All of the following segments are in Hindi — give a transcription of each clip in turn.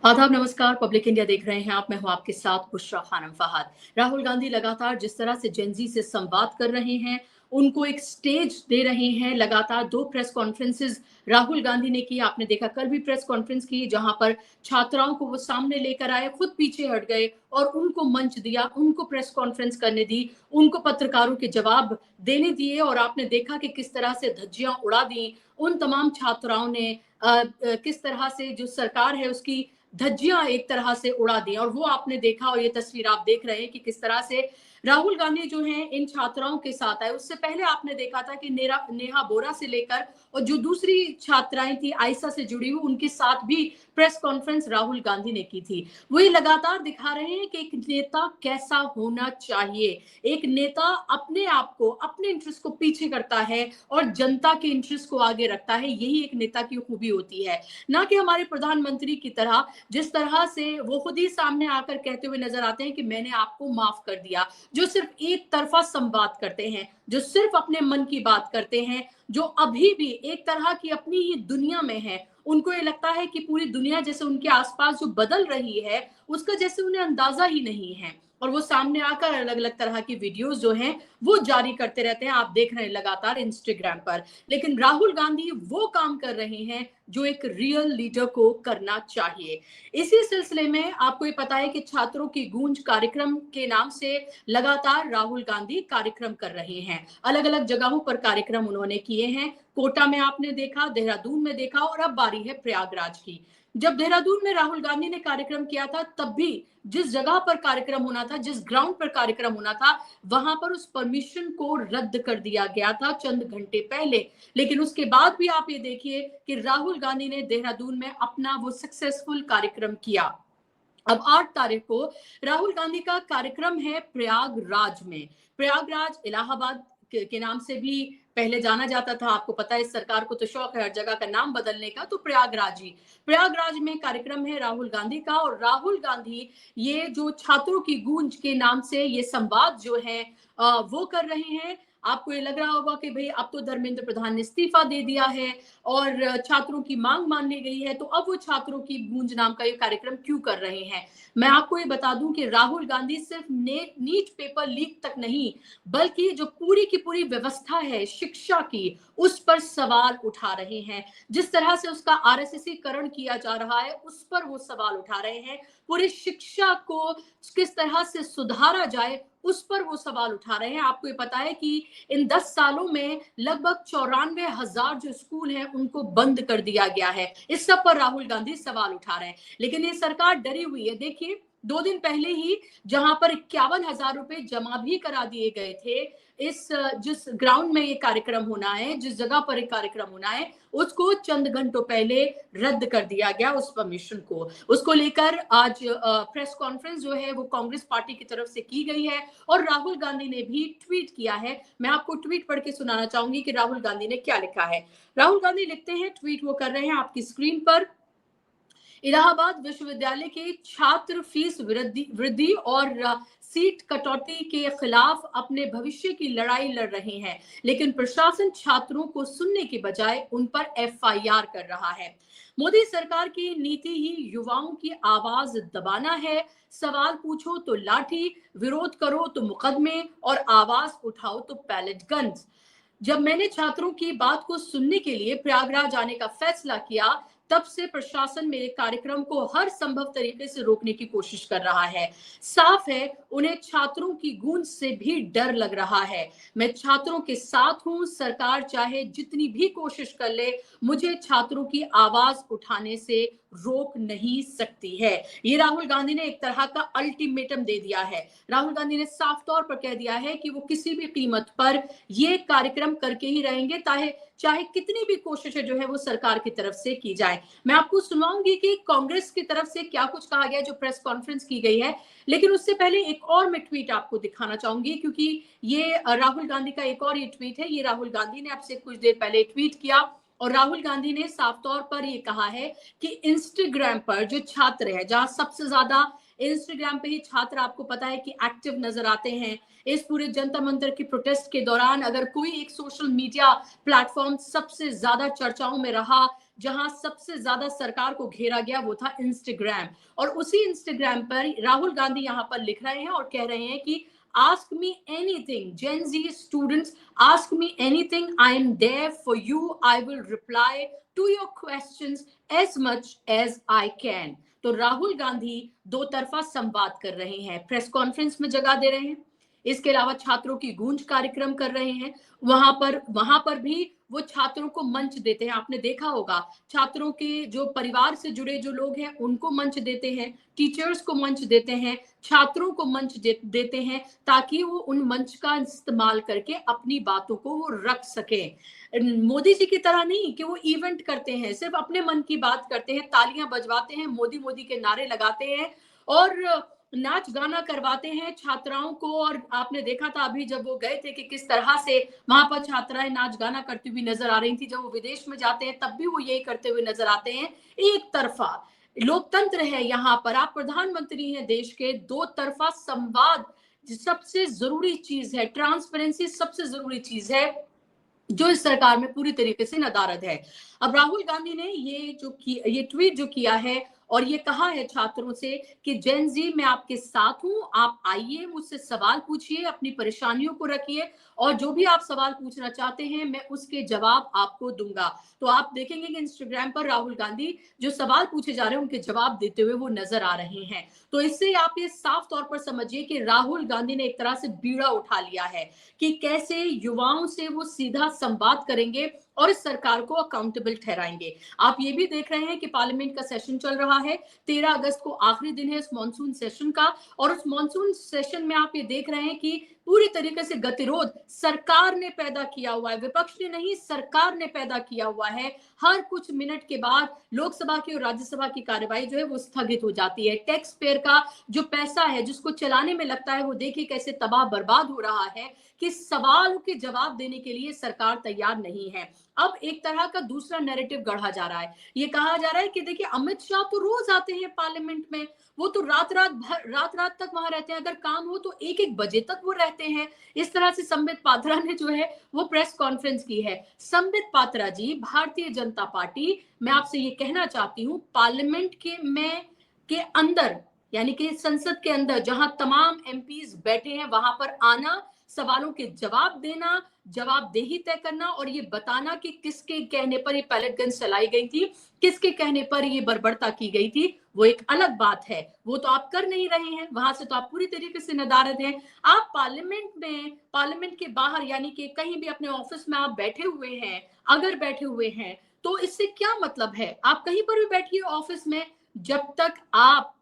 आदाब, नमस्कार। पब्लिक इंडिया देख रहे हैं आप। मैं हूं आपके साथ बुशरा खानम फहद। राहुल गांधी लगातार जिस तरह से जेनजी से संवाद कर रहे हैं, उनको एक स्टेज दे रहे हैं। लगातार दो प्रेस कॉन्फ्रेंसेस राहुल गांधी ने की। आपने देखा कल भी प्रेस कॉन्फ्रेंस की, जहां पर छात्राओं को वो सामने लेकर आए, खुद पीछे हट गए और उनको मंच दिया, उनको प्रेस कॉन्फ्रेंस करने दी, उनको पत्रकारों के जवाब देने दिए। और आपने देखा कि किस तरह से धज्जियां उड़ा दी उन तमाम छात्राओं ने। किस तरह से जो सरकार है उसकी धज्जियां एक तरह से उड़ा दी। और वो आपने देखा, और ये तस्वीर आप देख रहे हैं कि किस तरह से राहुल गांधी जो हैं इन छात्राओं के साथ आए। उससे पहले आपने देखा था कि नेहा बोरा से लेकर और जो दूसरी छात्राएं थी आयशा से जुड़ी हुई, उनके साथ भी प्रेस कॉन्फ्रेंस राहुल गांधी ने की थी। वो ये लगातार दिखा रहे हैं कि एक नेता कैसा होना चाहिए। एक नेता अपने आप को, अपने इंटरेस्ट को पीछे करता है और जनता के इंटरेस्ट को आगे रखता है। यही एक नेता की खूबी होती है। ना कि हमारे प्रधानमंत्री की तरह, जिस तरह से वो खुद ही सामने आकर कहते हुए नजर आते हैं कि मैंने आपको माफ कर दिया, जो सिर्फ एक तरफा संवाद करते हैं, जो सिर्फ अपने मन की बात करते हैं, जो अभी भी एक तरह की अपनी ही दुनिया में है। उनको ये लगता है कि पूरी दुनिया जैसे उनके आसपास जो बदल रही है, उसका जैसे उन्हें अंदाजा ही नहीं है। और वो सामने आकर अलग अलग तरह की वीडियोस जो हैं वो जारी करते रहते हैं। आप देख रहे हैं लगातार इंस्टाग्राम पर। लेकिन राहुल गांधी वो काम कर रहे हैं जो एक रियल लीडर को करना चाहिए। इसी सिलसिले में आपको ये पता है कि छात्रों की गूंज कार्यक्रम के नाम से लगातार राहुल गांधी कार्यक्रम कर रहे हैं। अलग अलग जगहों पर कार्यक्रम उन्होंने किए हैं। कोटा में आपने देखा, देहरादून में देखा, और अब बारी है प्रयागराज की। जब देहरादून में राहुल गांधी ने कार्यक्रम किया था, तब भी जिस जगह पर कार्यक्रम होना था, जिस ग्राउंड पर कार्यक्रम होना था, वहां पर उस परमिशन को रद्द कर दिया गया था चंद घंटे पहले। लेकिन उसके बाद भी आप ये देखिए कि राहुल गांधी ने देहरादून में अपना वो सक्सेसफुल कार्यक्रम किया। अब 8 तारीख को राहुल गांधी का कार्यक्रम है प्रयागराज में। प्रयागराज इलाहाबाद के नाम से भी पहले जाना जाता था। आपको पता है, इस सरकार को तो शौक है हर जगह का नाम बदलने का। तो प्रयागराज में कार्यक्रम है राहुल गांधी का। और राहुल गांधी ये जो छात्रों की गूंज के नाम से ये संवाद जो है वो कर रहे हैं। आपको ये लग रहा होगा कि भाई अब तो धर्मेंद्र प्रधान ने इस्तीफा दे दिया है और छात्रों की मांग मान ली गई है, तो अब वो छात्रों की गूंज नाम का ये कार्यक्रम क्यों कर रहे हैं। मैं आपको ये बता दूं कि राहुल गांधी सिर्फ नीट पेपर लीक तक नहीं, बल्कि जो पूरी की पूरी व्यवस्था है शिक्षा की, उस पर सवाल उठा रहे हैं। जिस तरह से उसका आरएसएसीकरण किया जा रहा है, उस पर वो सवाल उठा रहे हैं। पूरी शिक्षा को किस तरह से सुधारा जाए, उस पर वो सवाल उठा रहे हैं। आपको ये पता है कि इन 10 सालों में लगभग 94,000 जो स्कूल हैं उनको बंद कर दिया गया है। इस सब पर राहुल गांधी सवाल उठा रहे हैं। लेकिन ये सरकार डरी हुई है। देखिए, 2 दिन पहले ही जहां पर 51,000 रुपए जमा भी करा दिए गए थे, इस जिस ग्राउंड में ये कार्यक्रम होना है, जिस जगह पर ये कार्यक्रम होना है, उसको चंद घंटों पहले रद्द कर दिया गया, उस परमिशन को। उसको लेकर आज प्रेस कॉन्फ्रेंस जो है वो कांग्रेस पार्टी की तरफ से की गई है और राहुल गांधी ने भी ट्वीट किया है। मैं आपको ट्वीट पढ़ के सुनाना चाहूंगी कि राहुल गांधी ने क्या लिखा है। राहुल गांधी लिखते हैं, ट्वीट वो कर रहे हैं आपकी स्क्रीन पर। इलाहाबाद विश्वविद्यालय के छात्र फीस वृद्धि और सीट कटौती के खिलाफ अपने भविष्य की लड़ाई लड़ रहे हैं, लेकिन प्रशासन छात्रों को सुनने के बजाय उन पर एफआईआर कर रहा है। मोदी सरकार की नीति ही युवाओं की आवाज दबाना है। सवाल पूछो तो लाठी, विरोध करो तो मुकदमे और आवाज उठाओ तो पैलेट गन्स। जब मैंने छात्रों की बात को सुनने के लिए प्रयागराज आने का फैसला किया, तब से प्रशासन मेरे कार्यक्रम को हर संभव तरीके से रोकने की कोशिश कर रहा है। साफ है, उन्हें छात्रों की गूंज से भी डर लग रहा है। मैं छात्रों के साथ हूं। सरकार चाहे जितनी भी कोशिश कर ले, मुझे छात्रों की आवाज उठाने से रोक नहीं सकती है। ये राहुल गांधी ने एक तरह का अल्टीमेटम दे दिया है। राहुल गांधी ने साफ तौर पर कह दिया है कि वो किसी भी कीमत पर ये कार्यक्रम करके ही रहेंगे, चाहे कितनी भी कोशिशें जो है वो सरकार की तरफ से की जाए। मैं आपको सुनाऊंगी कि कांग्रेस की तरफ से क्या कुछ कहा गया, जो प्रेस कॉन्फ्रेंस की गई है। लेकिन उससे पहले एक और मैं ट्वीट आपको दिखाना चाहूंगी, क्योंकि ये राहुल गांधी का एक और ये ट्वीट है। ये राहुल गांधी ने आपसे कुछ देर पहले ट्वीट किया और राहुल गांधी ने साफ तौर पर ये कहा है कि इंस्टाग्राम पर जो छात्र है, जहां सबसे ज्यादा इंस्टाग्राम पे ही छात्र आपको पता है कि एक्टिव नजर आते हैं। इस पूरे जनता मंत्र की प्रोटेस्ट के दौरान अगर कोई एक सोशल मीडिया प्लेटफॉर्म सबसे ज्यादा चर्चाओं में रहा, जहां सबसे ज्यादा सरकार को घेरा गया, वो था इंस्टाग्राम। और उसी इंस्टाग्राम पर राहुल गांधी यहां पर लिख रहे हैं और कह रहे हैं कि ask me anything, Gen Z students, ask me anything, I am there for you, I will reply to your questions as much as I can। तो राहुल गांधी दो तरफा संवाद कर रहे हैं, प्रेस कॉन्फ्रेंस में जगह दे रहे हैं, इसके अलावा छात्रों की गूंज कार्यक्रम कर रहे हैं। वहां पर भी वो छात्रों को मंच देते हैं। आपने देखा होगा, छात्रों के जो परिवार से जुड़े जो लोग हैं उनको मंच देते हैं, टीचर्स को मंच देते हैं, छात्रों को मंच देते हैं, ताकि वो उन मंच का इस्तेमाल करके अपनी बातों को वो रख सके। मोदी जी की तरह नहीं कि वो इवेंट करते हैं, सिर्फ अपने मन की बात करते हैं, तालियां बजवाते हैं, मोदी मोदी के नारे लगाते हैं और नाच गाना करवाते हैं छात्राओं को। और आपने देखा था अभी जब वो गए थे कि किस तरह से वहां पर छात्राएं नाच गाना करती हुई नजर आ रही थी। जब वो विदेश में जाते हैं तब भी वो यही करते हुए नजर आते हैं। एक तरफा लोकतंत्र है यहाँ पर, आप प्रधानमंत्री हैं देश के, दो तरफा संवाद सबसे जरूरी चीज है, ट्रांसपेरेंसी सबसे जरूरी चीज है, जो इस सरकार में पूरी तरीके से नदारद है। अब राहुल गांधी ने ये ट्वीट जो किया है और ये कहा है छात्रों से कि जेन जी मैं आपके साथ हूं, आप आइए, मुझसे सवाल पूछिए, अपनी परेशानियों को रखिए और जो भी आप सवाल पूछना चाहते हैं मैं उसके जवाब आपको दूंगा। तो आप देखेंगे कि इंस्टाग्राम पर राहुल गांधी जो सवाल पूछे जा रहे हैं उनके जवाब देते हुए वो नजर आ रहे हैं। तो इससे आप ये साफ तौर पर समझिए कि राहुल गांधी ने एक तरह से बीड़ा उठा लिया है कि कैसे युवाओं से वो सीधा संवाद करेंगे और इस सरकार को अकाउंटेबल ठहराएंगे। आप ये भी देख रहे हैं कि पार्लियामेंट का सेशन चल रहा है, 13 अगस्त को आखिरी दिन है इस मॉनसून सेशन का, और उस मॉनसून सेशन में आप ये देख रहे हैं कि पूरी तरीके से गतिरोध सरकार ने पैदा किया हुआ है, विपक्ष ने नहीं, सरकार ने पैदा किया हुआ है। हर कुछ मिनट के बाद लोकसभा की और राज्यसभा की कार्यवाही जो है वो स्थगित हो जाती है। टैक्स पेयर का जो पैसा है जिसको चलाने में लगता है वो देखिए कैसे तबाह बर्बाद हो रहा है कि सवालों के जवाब देने के लिए सरकार तैयार नहीं है। अब एक तरह का दूसरा नैरेटिव गढ़ा जा रहा है, ये कहा जा रहा है कि देखिए अमित शाह तो रोज आते हैं पार्लियामेंट में, वो तो रात रात तक वहां रहते हैं, अगर काम हो तो 1-1 बजे तक वो रहते हैं। इस तरह से संबित पात्रा ने जो है वो प्रेस कॉन्फ्रेंस की है। संबित पात्रा जी, भारतीय जनता पार्टी, मैं आपसे ये कहना चाहती हूँ, पार्लियामेंट के अंदर यानी कि संसद के अंदर जहां तमाम एमपीज बैठे हैं वहां पर आना, सवालों के जवाब देना, जवाबदेही तय करना और ये बताना कि किसके कहने पर ये पैलेट गन चलाई गई थी, किसके कहने पर ये बर्बरता की गई थी, वो एक अलग बात है। वो तो आप कर नहीं रहे हैं, वहां से तो आप पूरी तरीके से नदारद हैं। आप पार्लियामेंट में, पार्लियामेंट के बाहर यानी कि कहीं भी अपने ऑफिस में आप बैठे हुए हैं, अगर बैठे हुए हैं तो इससे क्या मतलब है? आप कहीं पर भी बैठिए ऑफिस में, जब तक आप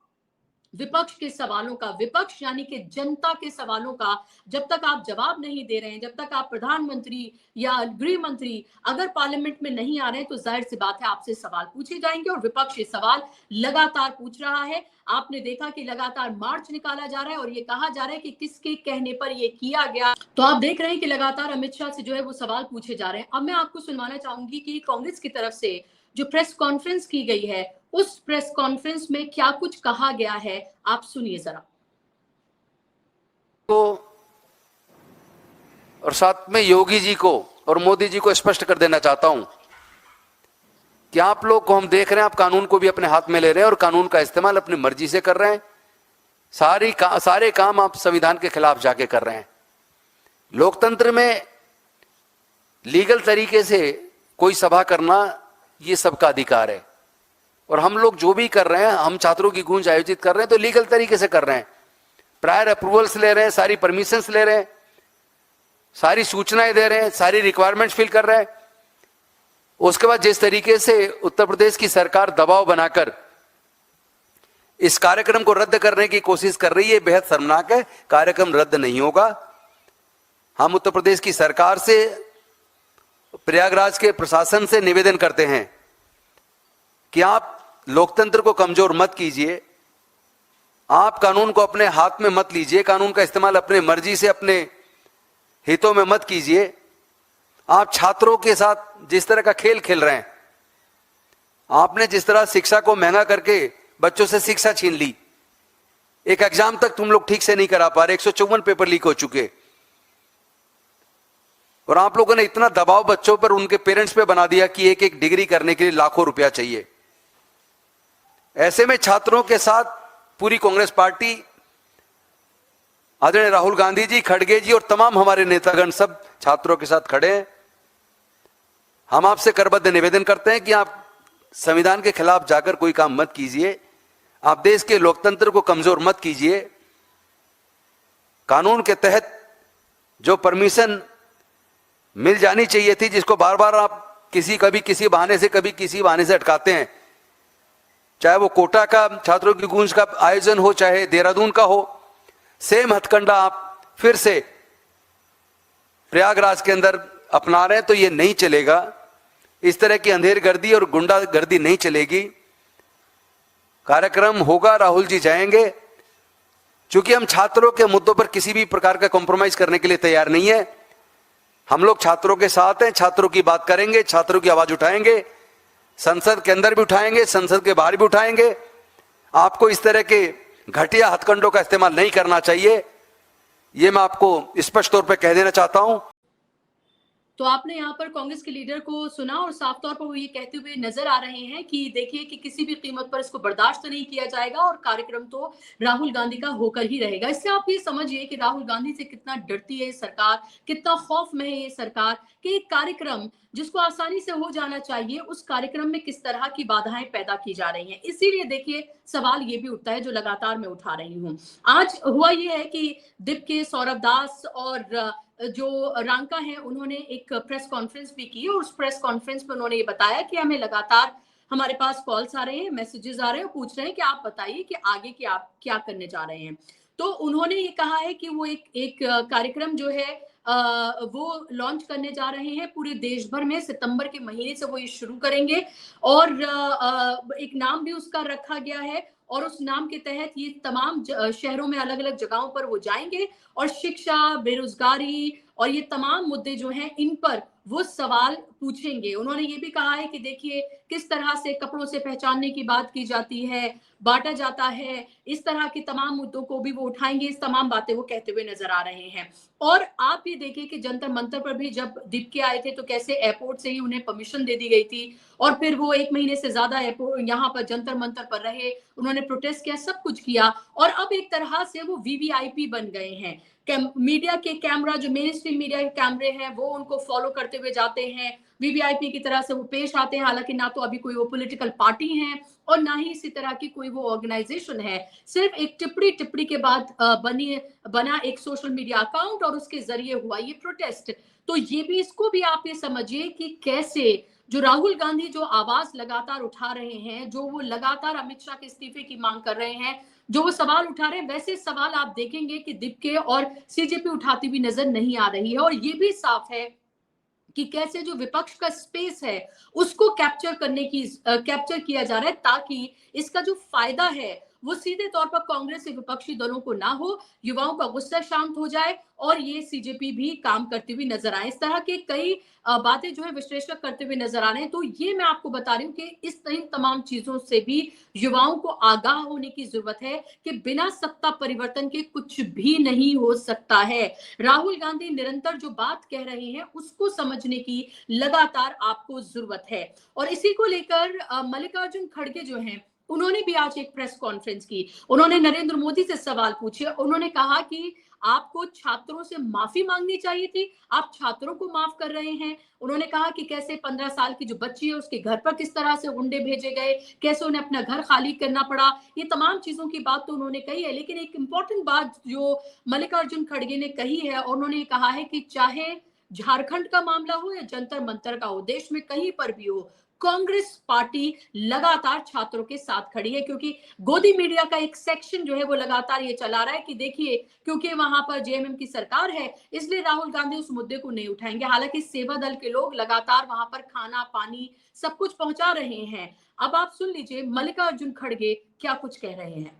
विपक्ष के सवालों का, विपक्ष यानी कि जनता के सवालों का जब तक आप जवाब नहीं दे रहे हैं, जब तक आप प्रधानमंत्री या गृह मंत्री अगर पार्लियामेंट में नहीं आ रहे हैं, तो जाहिर सी बात है आपसे सवाल पूछे जाएंगे और विपक्ष ये सवाल लगातार पूछ रहा है। आपने देखा कि लगातार मार्च निकाला जा रहा है और ये कहा जा रहा है कि किसके कहने पर ये किया गया। तो आप देख रहे हैं कि लगातार अमित शाह से जो है वो सवाल पूछे जा रहे हैं। अब मैं आपको सुनवाना चाहूंगी कि कांग्रेस की तरफ से जो प्रेस कॉन्फ्रेंस की गई है, उस प्रेस कॉन्फ्रेंस में क्या कुछ कहा गया है, आप सुनिए जरा। को और साथ में योगी जी को और मोदी जी को स्पष्ट कर देना चाहता हूं कि आप लोग को हम देख रहे हैं, आप कानून को भी अपने हाथ में ले रहे हैं और कानून का इस्तेमाल अपनी मर्जी से कर रहे हैं। सारे काम आप संविधान के खिलाफ जाके कर रहे हैं। लोकतंत्र में लीगल तरीके से कोई सभा करना ये सबका अधिकार है और हम लोग जो भी कर रहे हैं, हम छात्रों की गूंज आयोजित कर रहे हैं तो लीगल तरीके से कर रहे हैं, प्रायर अप्रूवल्स ले रहे हैं, सारी परमिशंस ले रहे हैं, सारी सूचनाएं दे रहे हैं, सारी रिक्वायरमेंट्स फिल कर रहे हैं। उसके बाद जिस तरीके से उत्तर प्रदेश की सरकार दबाव बनाकर इस कार्यक्रम को रद्द करने की कोशिश कर रही है, बेहद शर्मनाक है। कार्यक्रम रद्द नहीं होगा। हम उत्तर प्रदेश की सरकार से, प्रयागराज के प्रशासन से निवेदन करते हैं कि आप लोकतंत्र को कमजोर मत कीजिए, आप कानून को अपने हाथ में मत लीजिए, कानून का इस्तेमाल अपने मर्जी से अपने हितों में मत कीजिए। आप छात्रों के साथ जिस तरह का खेल खेल रहे हैं, आपने जिस तरह शिक्षा को महंगा करके बच्चों से शिक्षा छीन ली, एक एग्जाम तक तुम लोग ठीक से नहीं करा पा रहे, 154 पेपर लीक हो चुके, और आप लोगों ने इतना दबाव बच्चों पर, उनके पेरेंट्स पे बना दिया कि एक एक डिग्री करने के लिए लाखों रुपया चाहिए। ऐसे में छात्रों के साथ पूरी कांग्रेस पार्टी, आदरणीय राहुल गांधी जी, खड़गे जी और तमाम हमारे नेतागण सब छात्रों के साथ खड़े हैं। हम आपसे करबद्ध निवेदन करते हैं कि आप संविधान के खिलाफ जाकर कोई काम मत कीजिए, आप देश के लोकतंत्र को कमजोर मत कीजिए। कानून के तहत जो परमिशन मिल जानी चाहिए थी, जिसको बार बार आप कभी किसी बहाने से अटकाते हैं, चाहे वो कोटा का छात्रों की गूंज का आयोजन हो, चाहे देहरादून का हो, सेम हथकंडा आप फिर से प्रयागराज के अंदर अपना रहे हैं, तो ये नहीं चलेगा। इस तरह की अंधेरगर्दी और गुंडागर्दी नहीं चलेगी। कार्यक्रम होगा, राहुल जी जाएंगे, क्योंकि हम छात्रों के मुद्दों पर किसी भी प्रकार का कॉम्प्रोमाइज करने के लिए तैयार नहीं है। हम लोग छात्रों के साथ हैं, छात्रों की बात करेंगे, छात्रों की आवाज उठाएंगे, संसद के अंदर भी उठाएंगे, संसद के बाहर भी उठाएंगे। आपको इस तरह के घटिया हथकंडों का इस्तेमाल नहीं करना चाहिए, यह मैं आपको स्पष्ट तौर पर कह देना चाहता हूं। तो आपने यहाँ पर कांग्रेस के लीडर को सुना और साफ तौर पर वो ये कहते हुए नजर आ रहे हैं कि देखिए कि किसी भी कीमत पर इसको बर्दाश्त नहीं किया जाएगा और कार्यक्रम तो राहुल गांधी का होकर ही रहेगा। इससे आप ये समझिए कि राहुल गांधी से कितना डरती है ये सरकार, कितना खौफ में है ये सरकार कि एक कार्यक्रम जिसको आसानी से हो जाना चाहिए, उस कार्यक्रम में किस तरह की बाधाएं पैदा की जा रही हैं। इसीलिए देखिए सवाल ये भी उठता है जो लगातार मैं उठा रही हूँ। आज हुआ ये है कि दिप के सौरभ दास और जो रांका है, उन्होंने एक प्रेस कॉन्फ्रेंस भी की और उस प्रेस कॉन्फ्रेंस में उन्होंने ये बताया कि हमें लगातार हमारे पास कॉल्स आ रहे हैं, मैसेजेस आ रहे हैं, पूछ रहे हैं कि आप बताइए कि आगे की आप क्या करने जा रहे हैं। तो उन्होंने ये कहा है कि वो एक कार्यक्रम जो है वो लॉन्च करने जा रहे हैं पूरे देश भर में। सितंबर के महीने से वो ये शुरू करेंगे और एक नाम भी उसका रखा गया है और उस नाम के तहत ये तमाम शहरों में अलग अलग जगहों पर वो जाएंगे और शिक्षा, बेरोजगारी और ये तमाम मुद्दे जो हैं इन पर वो सवाल पूछेंगे। उन्होंने ये भी कहा है कि देखिए किस तरह से कपड़ों से पहचानने की बात की जाती है, बांटा जाता है, इस तरह के तमाम मुद्दों को भी वो उठाएंगे। इस तमाम बातें वो कहते हुए नजर आ रहे हैं। और आप ये देखिए कि जंतर मंतर पर भी जब दीप के आए थे तो कैसे एयरपोर्ट से ही उन्हें परमिशन दे दी गई थी और फिर वो 1 महीने से ज्यादा एयरपोर्ट यहाँ पर जंतर मंतर पर रहे, उन्होंने प्रोटेस्ट किया, सब कुछ किया और अब एक तरह से वो वीवीआईपी बन गए हैं। मीडिया के कैमरा, जो मेन स्ट्रीम मीडिया के कैमरे हैं, वो उनको फॉलो करते हुए जाते हैं, वीवीआईपी की तरह से वो पेश आते हैं। हालांकि ना तो अभी कोई वो पॉलिटिकल पार्टी है और ना ही इसी तरह की कोई वो ऑर्गेनाइजेशन है, सिर्फ एक टिप्पणी के बाद बना एक सोशल मीडिया अकाउंट और उसके जरिए हुआ ये प्रोटेस्ट। तो ये भी, इसको भी आप ये समझिए कि कैसे जो राहुल गांधी जो आवाज लगातार उठा रहे हैं, जो वो लगातार अमित शाह के इस्तीफे की मांग कर रहे हैं, जो वो सवाल उठा रहे हैं, वैसे सवाल आप देखेंगे कि दीपके और सीजेपी उठाती भी नजर नहीं आ रही है। और ये भी साफ है कि कैसे जो विपक्ष का स्पेस है उसको कैप्चर किया जा रहा है ताकि इसका जो फायदा है वो सीधे तौर पर कांग्रेस के विपक्षी दलों को ना हो, युवाओं का गुस्सा शांत हो जाए और ये सीजेपी भी काम करती हुई नजर आए। इस तरह के कई बातें जो है विश्लेषक करते हुए नजर आ रहे हैं। तो ये मैं आपको बता रही हूँ कि इस तमाम चीजों से भी युवाओं को आगाह होने की जरूरत है कि बिना सत्ता परिवर्तन के कुछ भी नहीं हो सकता है। राहुल गांधी निरंतर जो बात कह रहे हैं उसको समझने की लगातार आपको जरूरत है। और इसी को लेकर मल्लिकार्जुन खड़गे जो हैं, उन्होंने भी आज एक प्रेस कॉन्फ्रेंस की। उन्होंने नरेंद्र मोदी से सवाल पूछे। उन्होंने कहा कि आपको छात्रों से माफी मांगनी चाहिए थी, आप छात्रों को माफ कर रहे हैं। उन्होंने कहा कि कैसे 15 साल की जो बच्ची है उसके घर पर किस तरह से गुंडे भेजे गए, कैसे उन्हें अपना घर खाली करना पड़ा। ये तमाम चीजों की बात तो उन्होंने कही है, लेकिन एक इंपॉर्टेंट बात जो मल्लिकार्जुन खड़गे ने कही है, उन्होंने कहा है कि चाहे झारखंड का मामला हो या जंतर मंतर का हो, देश में कहीं पर भी हो, कांग्रेस पार्टी लगातार छात्रों के साथ खड़ी है। क्योंकि गोदी मीडिया का एक सेक्शन जो है वो लगातार ये चला रहा है कि देखिए क्योंकि वहां पर जेएमएम की सरकार है इसलिए राहुल गांधी उस मुद्दे को नहीं उठाएंगे। हालांकि सेवा दल के लोग लगातार वहां पर खाना पानी सब कुछ पहुंचा रहे हैं। अब आप सुन लीजिए मल्लिकार्जुन खड़गे क्या कुछ कह रहे हैं।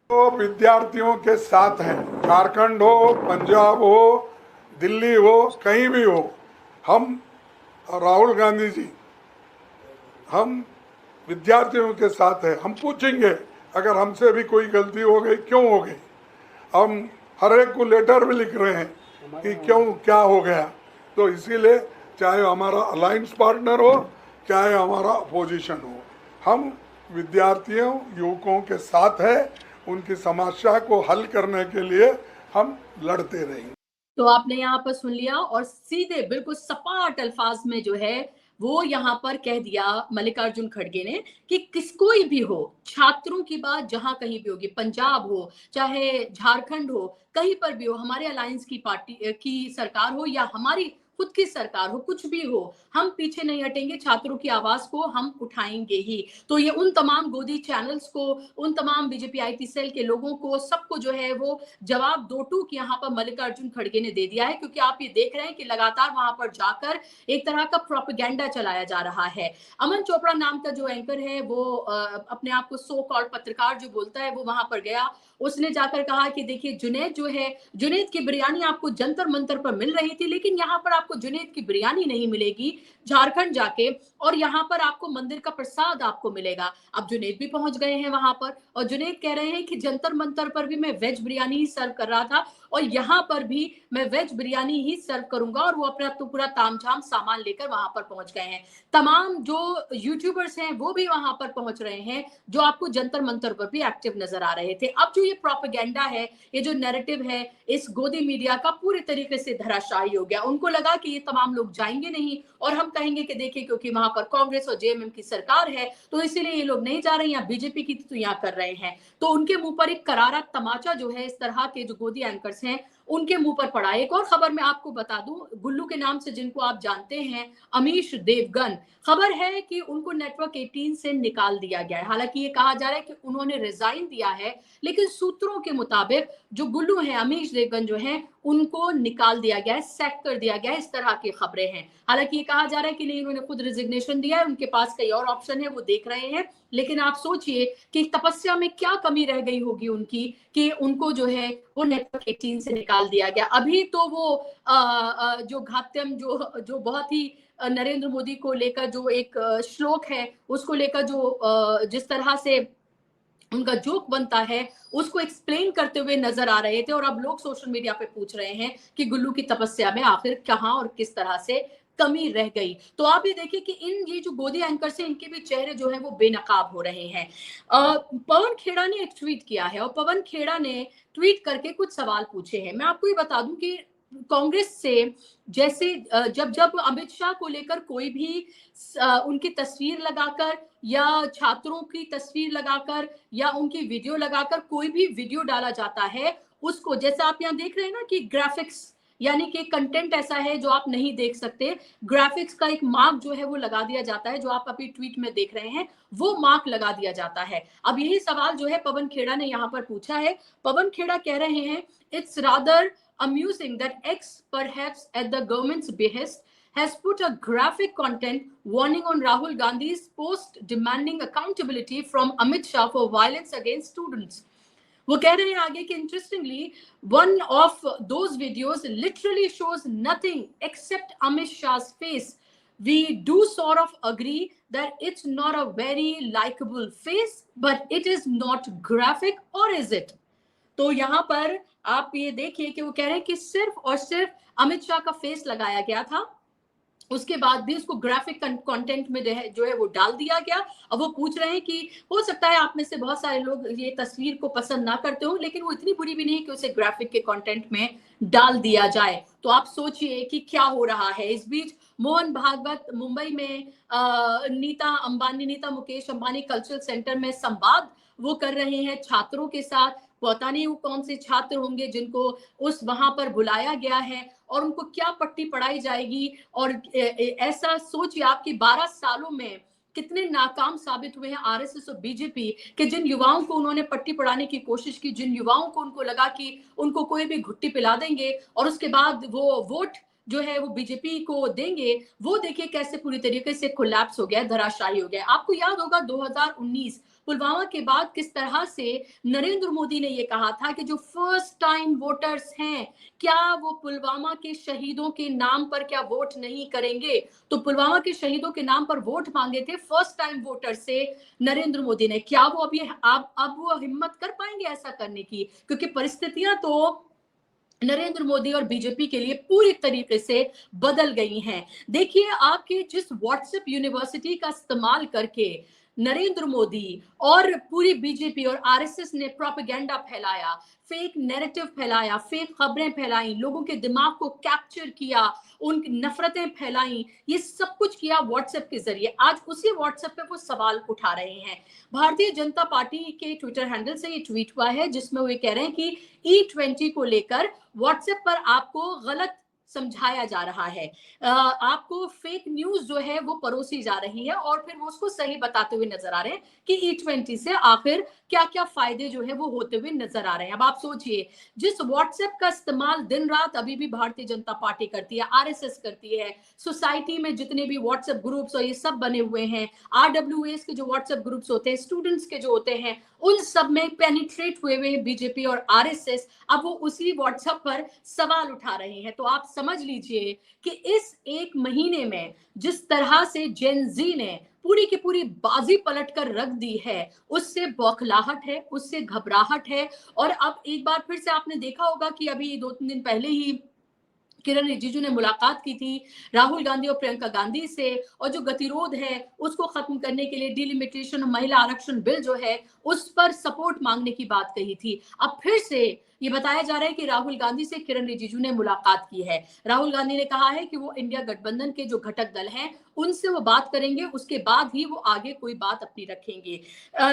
तो विद्यार्थियों के साथ हैं, झारखंड हो, पंजाब हो, दिल्ली हो, कहीं भी हो, हम राहुल गांधी जी हम विद्यार्थियों के साथ हैं। हम पूछेंगे अगर हमसे भी कोई गलती हो गई, क्यों हो गई, हम हर एक को लेटर भी लिख रहे हैं कि क्यों, क्या हो गया। तो इसीलिए चाहे हमारा अलायंस पार्टनर हो, चाहे हमारा अपोजिशन हो, हम विद्यार्थियों युवकों के साथ है, उनकी समस्या को हल करने के लिए हम लड़ते रहेंगे। तो आपने यहाँ पर सुन लिया और सीधे बिल्कुल सपाट अल्फाज में जो है वो यहाँ पर कह दिया मल्लिकार्जुन खड़गे ने कि किस कोई भी हो, छात्रों की बात जहां कहीं भी होगी, पंजाब हो चाहे झारखंड हो, कहीं पर भी हो, हमारे अलायंस की पार्टी की सरकार हो या हमारी खुद की सरकार हो, कुछ भी हो, हम पीछे नहीं हटेंगे, छात्रों की आवाज को हम उठाएंगे ही। तो ये उन तमाम गोदी चैनल्स को, उन तमाम बीजेपी आईटी सेल के लोगों को, सबको जो है वो जवाब दो टूक यहाँ पर मल्लिकार्जुन खड़गे ने दे दिया है, क्योंकि आप ये देख रहे हैं कि लगातार वहां पर जाकर एक तरह का प्रोपेगेंडा चलाया जा रहा है। अमन चोपड़ा नाम का जो एंकर है वो अपने आप को सो कॉल्ड पत्रकार जो बोलता है, वो वहां पर गया, उसने जाकर कहा कि देखिए जुनैद जो है, जुनैद की बिरयानी आपको जंतर मंतर पर मिल रही थी, लेकिन यहाँ पर आपको जुनैद की बिरयानी नहीं मिलेगी झारखंड जाके, और यहाँ पर आपको मंदिर का प्रसाद आपको मिलेगा। अब जुनैद भी पहुंच गए हैं वहां पर, और जुनैद कह रहे हैं कि जंतर मंतर पर भी मैं वेज बिरयानी ही सर्व कर रहा था और यहाँ पर भी मैं वेज बिरयानी ही सर्व करूंगा, और वो अपना तो पूरा तामझाम सामान लेकर वहां पर पहुंच गए हैं। तमाम जो यूट्यूबर्स हैं वो भी वहां पर पहुंच रहे हैं, जो आपको जंतर मंतर पर भी एक्टिव नजर आ रहे थे। अब जो ये प्रोपेगेंडा है, ये जो नैरेटिव है, इस गोदी मीडिया का पूरी तरीके से धराशायी हो गया। उनको लगा कि ये तमाम लोग जाएंगे नहीं और हम कहेंगे कि देखिए क्योंकि वहां पर कांग्रेस और जेएमएम की सरकार है तो इसीलिए ये लोग नहीं जा रहे हैं, बीजेपी की तो यहाँ कर रहे हैं। तो उनके मुंह पर एक करारा तमाचा जो है इस तरह के जो गोदी एंकर्स हैं उनके मुंह पर पड़ा। एक और खबर मैं आपको बता दूं, गुल्लू के नाम से जिनको आप जानते हैं, अमीश देवगन, खबर है कि उनको नेटवर्क 18 से निकाल दिया गया है। हालांकि ये कहा जा रहा है कि उन्होंने रिजाइन दिया है, लेकिन सूत्रों के मुताबिक जो गुल्लू हैं, अमीश देवगन जो हैं, उनको निकाल दिया गया है, सैक कर दिया गया है, इस तरह की खबरें हैं। हालांकि ये कहा जा रहा है कि नहीं, उन्होंने खुद रिजिग्नेशन दिया है, उनके पास कई और ऑप्शन है, वो देख रहे हैं। लेकिन आप सोचिए कि तपस्या में क्या कमी रह गई होगी उनकी कि उनको जो है वो नेटवर्क 18 से निकाल दिया गया। अभी तो वो जो घात्यम जो बहुत ही नरेंद्र मोदी को लेकर जो एक श्लोक है उसको लेकर जो जिस तरह से उनका जोक बनता है उसको एक्सप्लेन करते हुए नजर आ रहे थे, और अब लोग सोशल मीडिया पे पूछ रहे हैं कि गुल्लू की तपस्या में आखिर कहां और किस तरह से कमी रह गई। तो आप ये देखिए कि ये जो गोदी एंकर से इनके भी चेहरे जो है वो बेनकाब हो रहे हैं। पवन खेड़ा ने एक ट्वीट किया है और पवन खेड़ा ने ट्वीट करके कुछ सवाल पूछे हैं। मैं आपको ये बता दूं कि कांग्रेस से जैसे जब अमित शाह को लेकर कोई भी उनकी तस्वीर लगाकर या छात्रों की तस्वीर लगाकर या उनकी वीडियो लगाकर कोई भी वीडियो डाला जाता है, उसको जैसे आप यहाँ देख रहे हैं ना कि ग्राफिक्स यानी कि कंटेंट ऐसा है जो आप नहीं देख सकते, ग्राफिक्स का एक मार्क जो है वो लगा दिया जाता है, जो आप अभी ट्वीट में देख रहे हैं वो मार्क लगा दिया जाता है। अब यही सवाल जो है पवन खेड़ा ने यहाँ पर पूछा है। पवन खेड़ा कह रहे हैं, it's rather amusing that X, perhaps at the government's behest, has put a graphic content warning on Rahul Gandhi's post demanding accountability from Amit Shah for violence against students. वो कह रहे हैं आगे कि interestingly, one of those videos literally shows nothing except Amit Shah's face. We do sort of agree that it's not a very likable face, but it is not graphic, or is it? तो यहाँ पर आप ये देखिए कि वो कह रहे हैं कि सिर्फ और सिर्फ अमित शाह का फेस लगाया गया था, उसके बाद भी उसको ग्राफिक कंटेंट में जो है वो डाल दिया गया। अब वो पूछ रहे हैं कि हो सकता है आप में से बहुत सारे लोग ये तस्वीर को पसंद ना करते हो, लेकिन वो इतनी बुरी भी नहीं कि उसे ग्राफिक के कंटेंट में डाल दिया जाए। तो आप सोचिए कि क्या हो रहा है। इस बीच मोहन भागवत मुंबई में नीता मुकेश अंबानी कल्चरल सेंटर में संवाद वो कर रहे हैं छात्रों के साथ। पता नहीं वो कौन से छात्र होंगे जिनको उस वहां पर बुलाया गया है और उनको क्या पट्टी पढ़ाई जाएगी। और ऐसा सोचिए आपकी 12 सालों में कितने नाकाम साबित हुए हैं आरएसएस और बीजेपी के, जिन युवाओं को उन्होंने पट्टी पढ़ाने की कोशिश की, जिन युवाओं को उनको लगा कि उनको कोई भी घुट्टी पिला देंगे और उसके बाद वो वोट जो है वो बीजेपी को देंगे, वो देखिए कैसे पूरी तरीके से कोलैप्स हो गया, धराशायी हो गया। आपको याद होगा 2019 पुलवामा के बाद किस तरह से नरेंद्र मोदी ने ये कहा था कि जो फर्स्ट टाइम वोटर्स हैं, क्या वो पुलवामा के शहीदों के नाम पर क्या वोट नहीं करेंगे? तो पुलवामा के शहीदों के नाम पर वोट मांगे थे फर्स्ट टाइम वोटर से नरेंद्र मोदी ने। क्या वो अब वो हिम्मत कर पाएंगे ऐसा करने की? क्योंकि परिस्थितियां तो नरेंद्र मोदी और बीजेपी के लिए पूरी तरीके से बदल गई हैं। देखिए, आपके जिस व्हाट्सएप यूनिवर्सिटी का इस्तेमाल करके नरेंद्र मोदी और पूरी बीजेपी और आरएसएस ने प्रोपेगेंडा फैलाया, फेक नैरेटिव फैलाया, फेक खबरें फैलाई, लोगों के दिमाग को कैप्चर किया, उनकी नफरतें फैलाई, ये सब कुछ किया व्हाट्सएप के जरिए। आज उसी व्हाट्सएप पे वो सवाल उठा रहे हैं। भारतीय जनता पार्टी के ट्विटर हैंडल से ये ट्वीट हुआ है जिसमें वो ये कह रहे हैं कि E20 को लेकर व्हाट्सएप पर आपको गलत समझाया जा रहा है, आपको फेक न्यूज जो है वो परोसी जा रही है, और फिर वो उसको सही बताते हुए नजर आ रहे हैं कि E20 से आखिर क्या क्या फायदे जो है वो होते हुए नजर आ रहे हैं। अब आप सोचिए, जिस व्हाट्सएप का इस्तेमाल दिन रात अभी भी भारतीय जनता पार्टी करती है, आरएसएस करती है, सोसाइटी में जितने भी व्हाट्सएप ग्रुप्स और ये सब बने हुए हैं, RWAs के जो व्हाट्सएप ग्रुप्स होते हैं, स्टूडेंट्स के जो होते हैं, उन सब में पेनिट्रेट हुए बीजेपी और आरएसएस अब वो उसी व्हाट्सएप पर सवाल उठा रहे हैं। तो आप समझ लीजिए कि इस एक महीने में जिस तरह से जेन जी ने पूरी की पूरी बाजी पलट कर रख दी है, उससे बौखलाहट है, उससे घबराहट है। और अब एक बार फिर से आपने देखा होगा कि अभी 2-3 दिन पहले ही किरण रिजिजू ने मुलाकात की थी राहुल गांधी और प्रियंका गांधी से, और जो गतिरोध है उसको खत्म करने के लिए डिलिमिटेशन महिला आरक्षण बिल जो है उस पर सपोर्ट मांगने की बात कही थी। अब फिर से ये बताया जा रहा है कि राहुल गांधी से किरण रिजिजू ने मुलाकात की है। राहुल गांधी ने कहा है कि वो इंडिया गठबंधन के जो घटक दल हैं उनसे वो बात करेंगे, उसके बाद ही वो आगे कोई बात अपनी रखेंगे।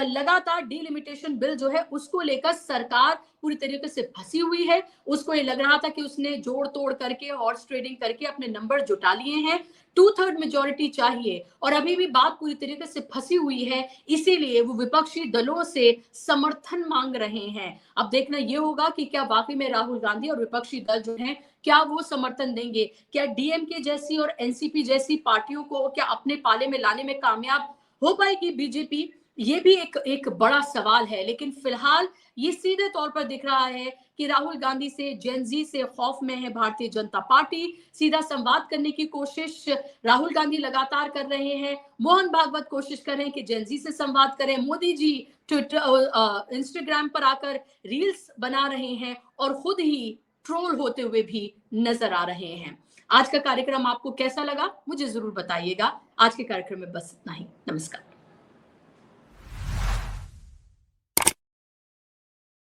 लगातार डिलिमिटेशन बिल जो है उसको लेकर सरकार पूरी तरीके से फंसी हुई है। उसको ये लग रहा था कि उसने जोड़ तोड़ करके हॉर्स ट्रेडिंग करके अपने नंबर जुटा लिए हैं, 2/3 मेजोरिटी चाहिए, और अभी भी बात पूरी तरीके से फंसी हुई है, इसीलिए वो विपक्षी दलों से समर्थन मांग रहे हैं। अब देखना ये होगा कि क्या वाकई में राहुल गांधी और विपक्षी दल जो हैं क्या वो समर्थन देंगे, क्या डीएमके जैसी और एनसीपी जैसी पार्टियों को क्या अपने पाले में लाने में कामयाब हो पाएगी बीजेपी? ये भी एक बड़ा सवाल है। लेकिन फिलहाल ये सीधे तौर पर दिख रहा है कि राहुल गांधी से, जेन जी से खौफ में है भारतीय जनता पार्टी। सीधा संवाद करने की कोशिश राहुल गांधी लगातार कर रहे हैं, मोहन भागवत कोशिश कर रहे हैं कि जेन जी से संवाद करें, मोदी जी ट्विटर इंस्टाग्राम पर आकर रील्स बना रहे हैं और खुद ही ट्रोल होते हुए भी नजर आ रहे हैं। आज का कार्यक्रम आपको कैसा लगा मुझे जरूर बताइएगा। आज के कार्यक्रम में बस इतना ही। नमस्कार।